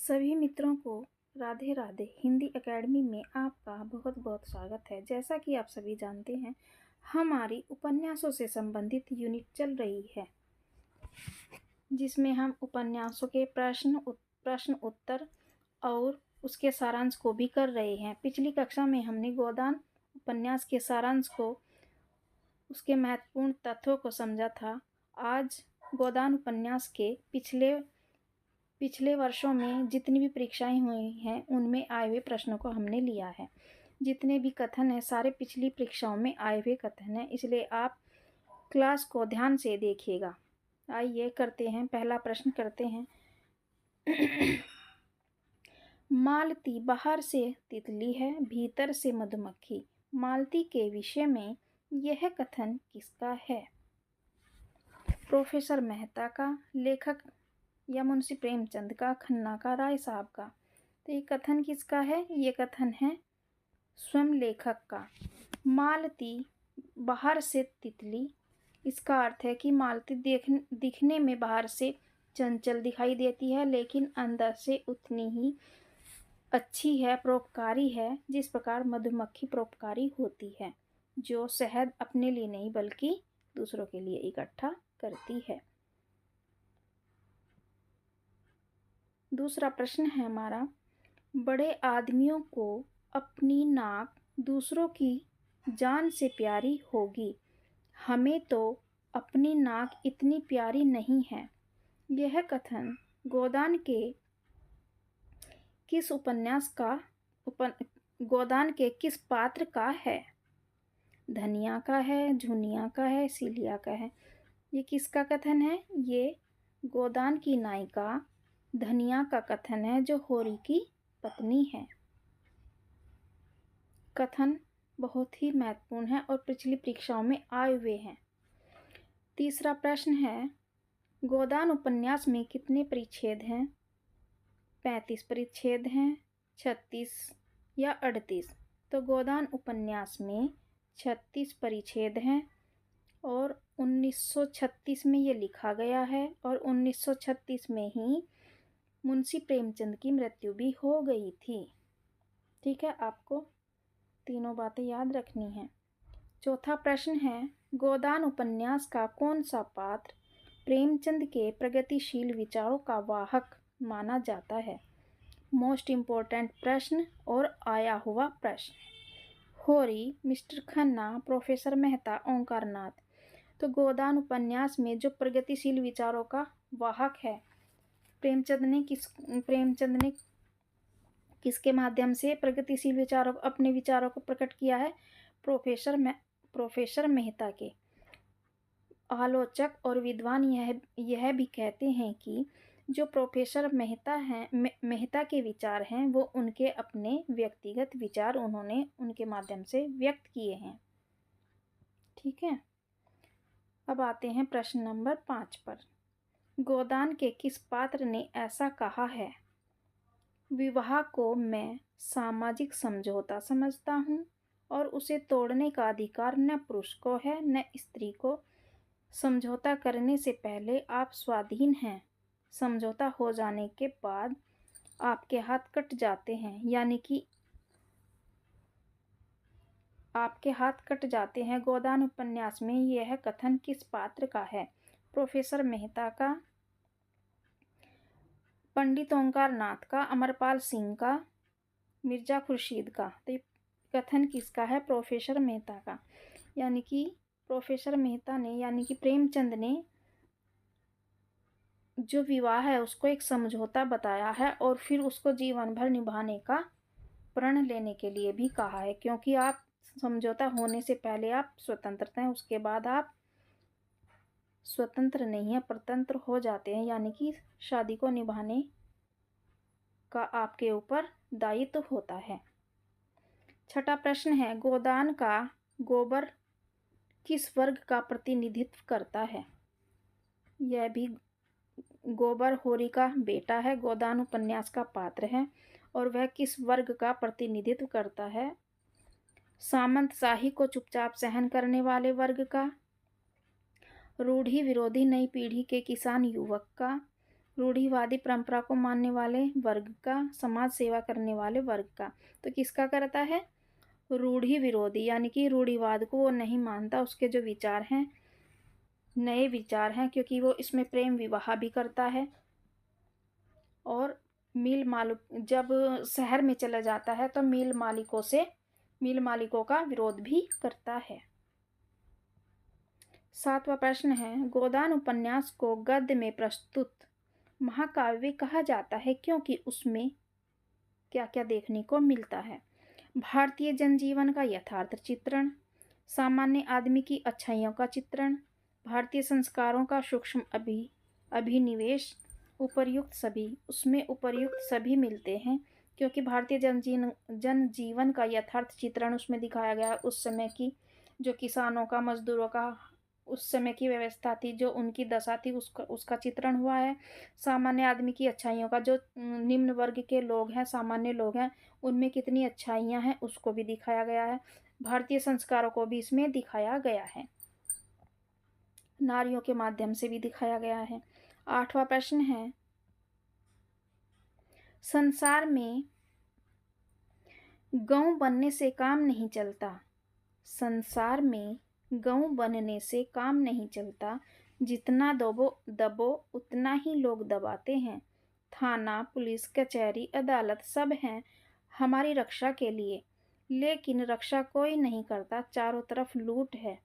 सभी मित्रों को राधे राधे। हिंदी एकेडमी में आपका बहुत बहुत स्वागत है। जैसा कि आप सभी जानते हैं, हमारी उपन्यासों से संबंधित यूनिट चल रही है, जिसमें हम उपन्यासों के प्रश्न उत्तर और उसके सारांश को भी कर रहे हैं। पिछली कक्षा में हमने गोदान उपन्यास के सारांश को, उसके महत्वपूर्ण तथ्यों को समझा था। आज गोदान उपन्यास के पिछले वर्षों में जितनी भी परीक्षाएं हुई हैं, उनमें आए हुए प्रश्नों को हमने लिया है। जितने भी कथन हैं, सारे पिछली परीक्षाओं में आए हुए कथन हैं, इसलिए आप क्लास को ध्यान से देखिएगा। आइए करते हैं, पहला प्रश्न करते हैं। मालती बाहर से तितली है, भीतर से मधुमक्खी। मालती के विषय में यह कथन किसका है? प्रोफेसर मेहता का, लेखक या मुंशी प्रेमचंद का, खन्ना का, राय साहब का। तो ये कथन किसका है? ये कथन है स्वयं लेखक का। मालती बाहर से तितली, इसका अर्थ है कि मालती दिखने में बाहर से चंचल दिखाई देती है, लेकिन अंदर से उतनी ही अच्छी है, परोपकारी है, जिस प्रकार मधुमक्खी परोपकारी होती है, जो शहद अपने लिए नहीं बल्कि दूसरों के लिए इकट्ठा करती है। दूसरा प्रश्न है हमारा, बड़े आदमियों को अपनी नाक दूसरों की जान से प्यारी होगी, हमें तो अपनी नाक इतनी प्यारी नहीं है। यह कथन गोदान के किस गोदान के किस पात्र का है? धनिया का है, झुनिया का है, सीलिया का है। ये किसका कथन है? ये गोदान की नायिका धनिया का कथन है, जो होरी की पत्नी है। कथन बहुत ही महत्वपूर्ण है और पिछली परीक्षाओं में आए हुए हैं। तीसरा प्रश्न है, गोदान उपन्यास में कितने परिच्छेद हैं? 35 परिच्छेद हैं, 36 या 38? तो गोदान उपन्यास में 36 परिच्छेद हैं और 1936 में ये लिखा गया है, और 1936 में ही मुंशी प्रेमचंद की मृत्यु भी हो गई थी। ठीक है, आपको तीनों बातें याद रखनी हैं। चौथा प्रश्न है, गोदान उपन्यास का कौन सा पात्र प्रेमचंद के प्रगतिशील विचारों का वाहक माना जाता है? मोस्ट इम्पोर्टेंट प्रश्न और आया हुआ प्रश्न। होरी, मिस्टर खन्ना, प्रोफेसर मेहता, ओंकारनाथ। तो गोदान उपन्यास में जो प्रगतिशील विचारों का वाहक है, प्रेमचंद ने किसके माध्यम से प्रगतिशील विचारों, अपने विचारों को प्रकट किया है? प्रोफेसर मेहता के। आलोचक और विद्वान यह भी कहते हैं कि जो प्रोफेसर मेहता के विचार हैं, वो उनके अपने व्यक्तिगत विचार उन्होंने उनके माध्यम से व्यक्त किए हैं। ठीक है, अब आते हैं प्रश्न नंबर 5 पर। गोदान के किस पात्र ने ऐसा कहा है? विवाह को मैं सामाजिक समझौता समझता हूँ और उसे तोड़ने का अधिकार न पुरुष को है न स्त्री को। समझौता करने से पहले आप स्वाधीन हैं, समझौता हो जाने के बाद आपके हाथ कट जाते हैं, यानी कि आपके हाथ कट जाते हैं। गोदान उपन्यास में यह कथन किस पात्र का है? प्रोफेसर मेहता का, पंडित ओंकारनाथ का, अमरपाल सिंह का, मिर्जा खुर्शीद का। तो ये कथन किसका है? प्रोफेसर मेहता का। यानी कि प्रोफेसर मेहता ने, यानी कि प्रेमचंद ने जो विवाह है उसको एक समझौता बताया है और फिर उसको जीवन भर निभाने का प्रण लेने के लिए भी कहा है, क्योंकि आप समझौता होने से पहले आप स्वतंत्र हैं, उसके बाद आप स्वतंत्र नहीं है, परतंत्र हो जाते हैं, यानी कि शादी को निभाने का आपके ऊपर दायित्व होता है। छठा प्रश्न है, गोदान का गोबर किस वर्ग का प्रतिनिधित्व करता है? यह भी गोबर होरी का बेटा है, गोदान उपन्यास का पात्र है, और वह किस वर्ग का प्रतिनिधित्व करता है? सामंतशाही को चुपचाप सहन करने वाले वर्ग का, रूढ़ी विरोधी नई पीढ़ी के किसान युवक का, रूढ़िवादी परंपरा को मानने वाले वर्ग का, समाज सेवा करने वाले वर्ग का। तो किसका करता है? रूढ़ि विरोधी, यानी कि रूढ़िवाद को वो नहीं मानता, उसके जो विचार हैं नए विचार हैं, क्योंकि वो इसमें प्रेम विवाह भी करता है और जब शहर में चला जाता है तो मिल मालिकों का विरोध भी करता है। 7वां प्रश्न है, गोदान उपन्यास को गद्य में प्रस्तुत महाकाव्य कहा जाता है क्योंकि उसमें क्या क्या देखने को मिलता है? भारतीय जनजीवन का यथार्थ चित्रण, सामान्य आदमी की अच्छाइयों का चित्रण, भारतीय संस्कारों का सूक्ष्म अभिनिवेश, उसमें उपर्युक्त सभी मिलते हैं क्योंकि भारतीय जनजीवन का यथार्थ चित्रण उसमें दिखाया गया है। उस समय की जो किसानों का, मजदूरों का उस समय की व्यवस्था थी, जो उनकी दशा थी, उसका चित्रण हुआ है। सामान्य आदमी की अच्छाइयों का, जो निम्न वर्ग के लोग हैं, सामान्य लोग हैं, उनमें कितनी अच्छाइयाँ हैं उसको भी दिखाया गया है। भारतीय संस्कारों को भी इसमें दिखाया गया है, नारियों के माध्यम से भी दिखाया गया है। 8वां प्रश्न है, संसार में गऊ बनने से काम नहीं चलता। संसार में गऊ बनने से काम नहीं चलता, जितना दबो उतना ही लोग दबाते हैं। थाना, पुलिस, कचहरी, अदालत सब हैं हमारी रक्षा के लिए, लेकिन रक्षा कोई नहीं करता, चारों तरफ लूट है।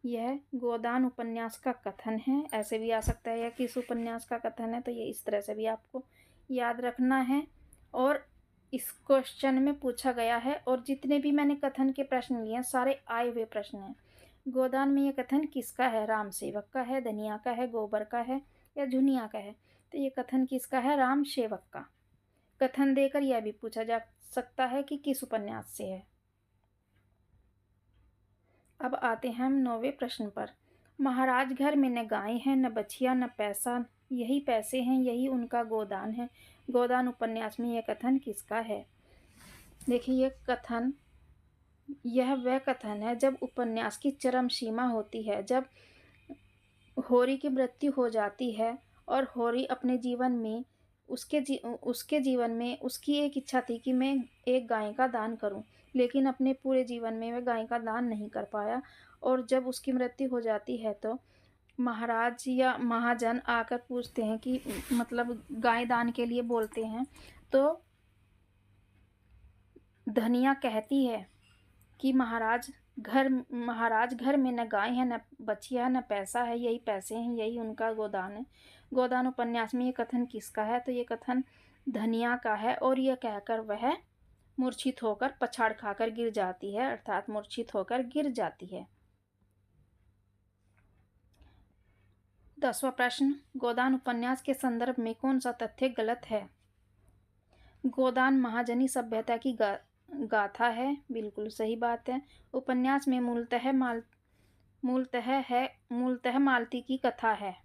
यह गोदान उपन्यास का कथन है। ऐसे भी आ सकता है यह किस उपन्यास का कथन है, तो ये इस तरह से भी आपको याद रखना है। और इस क्वेश्चन में पूछा गया है, और जितने भी मैंने कथन के प्रश्न लिए हैं सारे आए हुए प्रश्न हैं। गोदान में ये कथन किसका है? राम सेवक का है, धनिया का है, गोबर का है या झुनिया का है? तो ये कथन किसका है? राम सेवक का। कथन देकर यह भी पूछा जा सकता है कि किस उपन्यास से है। अब आते हैं हम 9वें प्रश्न पर। महाराज घर में न गाय है, न बछिया, न पैसा, यही पैसे हैं, यही उनका गोदान है। गोदान उपन्यास में यह कथन किसका है? देखिए, यह वह कथन है जब उपन्यास की चरम सीमा होती है, जब होरी की मृत्यु हो जाती है और होरी अपने जीवन में उसके जीवन में उसकी एक इच्छा थी कि मैं एक गाय का दान करूं, लेकिन अपने पूरे जीवन में वह गाय का दान नहीं कर पाया। और जब उसकी मृत्यु हो जाती है तो महाराज या महाजन आकर पूछते हैं कि मतलब गाय दान के लिए बोलते हैं, तो धनिया कहती है कि महाराज घर में न गाय है, न बछिया, न पैसा है, यही पैसे हैं, यही उनका गोदान है। गोदान उपन्यास में ये कथन किसका है? तो ये कथन धनिया का है, और यह कहकर वह मूर्छित होकर पछाड़ खाकर गिर जाती है, अर्थात मूर्छित होकर गिर जाती है। 10वां प्रश्न, गोदान उपन्यास के संदर्भ में कौन सा तथ्य गलत है? गोदान महाजनी सभ्यता की गाथा है, बिल्कुल सही बात है। उपन्यास में मूलतः मालती की कथा है,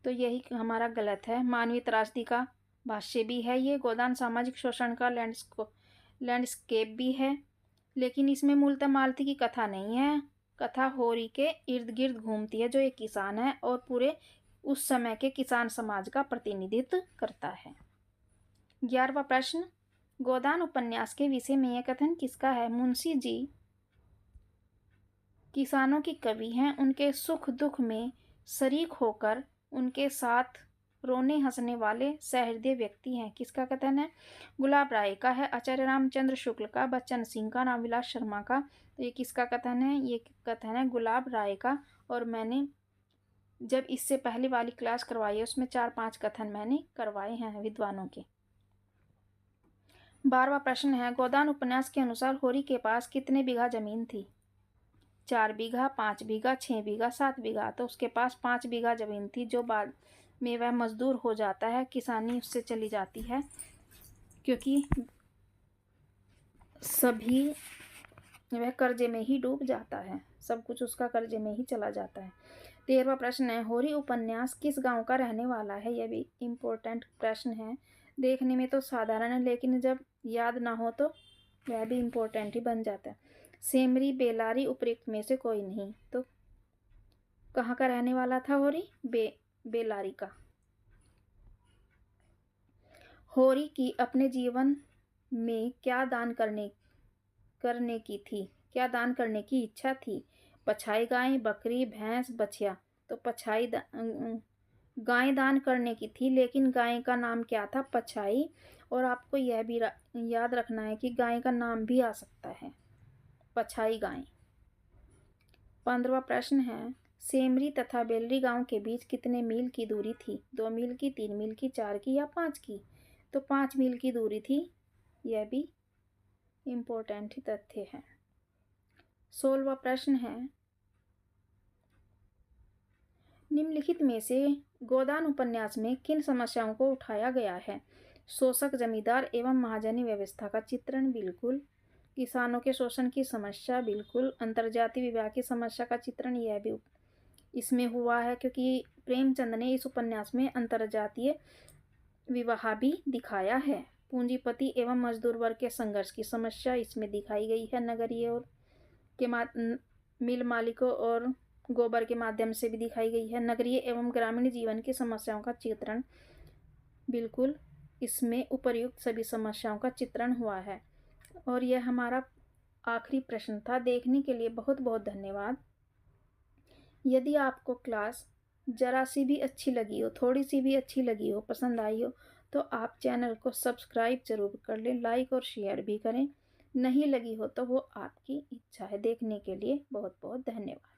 तो यही हमारा गलत है। मानवीय त्रासदी का भाष्य भी है ये। गोदान सामाजिक शोषण का लैंडस्केप भी है, लेकिन इसमें मूलतः मालती की कथा नहीं है। कथा होरी के इर्द गिर्द घूमती है, जो एक किसान है और पूरे उस समय के किसान समाज का प्रतिनिधित्व करता है। 11वां प्रश्न, गोदान उपन्यास के विषय में यह कथन किसका है? मुंशी जी किसानों की कवि हैं, उनके सुख दुख में शरीक होकर उनके साथ रोने हंसने वाले सहृदय व्यक्ति हैं। किसका कथन है? गुलाब राय का है, आचार्य रामचंद्र शुक्ल का, बच्चन सिंह का, रामविलास शर्मा का। तो ये किसका कथन है? ये कथन है गुलाब राय का। और मैंने जब इससे पहले वाली क्लास करवाई है उसमें 4-5 कथन मैंने करवाए हैं विद्वानों के। 12वां प्रश्न है, गोदान उपन्यास के अनुसार होरी के पास कितने बीघा जमीन थी? 4 बीघा, 5 बीघा, 6 बीघा, 7 बीघा। तो उसके पास 5 बीघा जमीन थी, जो बाद में वह मजदूर हो जाता है, किसानी उससे चली जाती है, क्योंकि सभी वह कर्जे में ही डूब जाता है, सब कुछ उसका कर्जे में ही चला जाता है। 13वां प्रश्न है, होरी उपन्यास किस गांव का रहने वाला है? यह भी इम्पोर्टेंट प्रश्न है। देखने में तो साधारण है, लेकिन जब याद ना हो तो वह भी इम्पोर्टेंट ही बन जाता है। सेमरी, बेलारी उपयुक्त में से कोई नहीं। तो कहाँ का रहने वाला था होरी? बेलारी का। होरी की अपने जीवन में क्या दान करने की थी, क्या दान करने की इच्छा थी? पछाई गाय, बकरी, भैंस, बछिया। तो गाय दान करने की थी, लेकिन गाय का नाम क्या था? पछाई। और आपको यह भी याद रखना है कि गाय का नाम भी आ सकता है, पछाई गाय। 15वां प्रश्न है, सेमरी तथा बेलरी गांव के बीच कितने मील की दूरी थी? 2 मील की, 3 मील की, 4 की या 5 की? तो 5 मील की दूरी थी। यह भी इम्पोर्टेंट ही तथ्य है। 16वां प्रश्न है, निम्नलिखित में से गोदान उपन्यास में किन समस्याओं को उठाया गया है? शोषक जमींदार एवं महाजनी व्यवस्था का चित्रण, बिल्कुल। किसानों के शोषण की समस्या, बिल्कुल। अंतर्जातीय विवाह की समस्या का चित्रण, यह भी इसमें हुआ है, क्योंकि प्रेमचंद ने इस उपन्यास में अंतर्जातीय विवाह भी दिखाया है। पूंजीपति एवं मजदूर वर्ग के संघर्ष की समस्या इसमें दिखाई गई है। नगरीय और मिल मालिकों और गोबर के माध्यम से भी दिखाई गई है। नगरीय एवं ग्रामीण जीवन की समस्याओं का चित्रण, बिल्कुल इसमें उपर्युक्त सभी समस्याओं का चित्रण हुआ है। और यह हमारा आखिरी प्रश्न था। देखने के लिए बहुत बहुत धन्यवाद। यदि आपको क्लास जरा सी भी अच्छी लगी हो, थोड़ी सी भी अच्छी लगी हो, पसंद आई हो, तो आप चैनल को सब्सक्राइब जरूर कर लें, लाइक और शेयर भी करें। नहीं लगी हो तो वो आपकी इच्छा है। देखने के लिए बहुत बहुत धन्यवाद।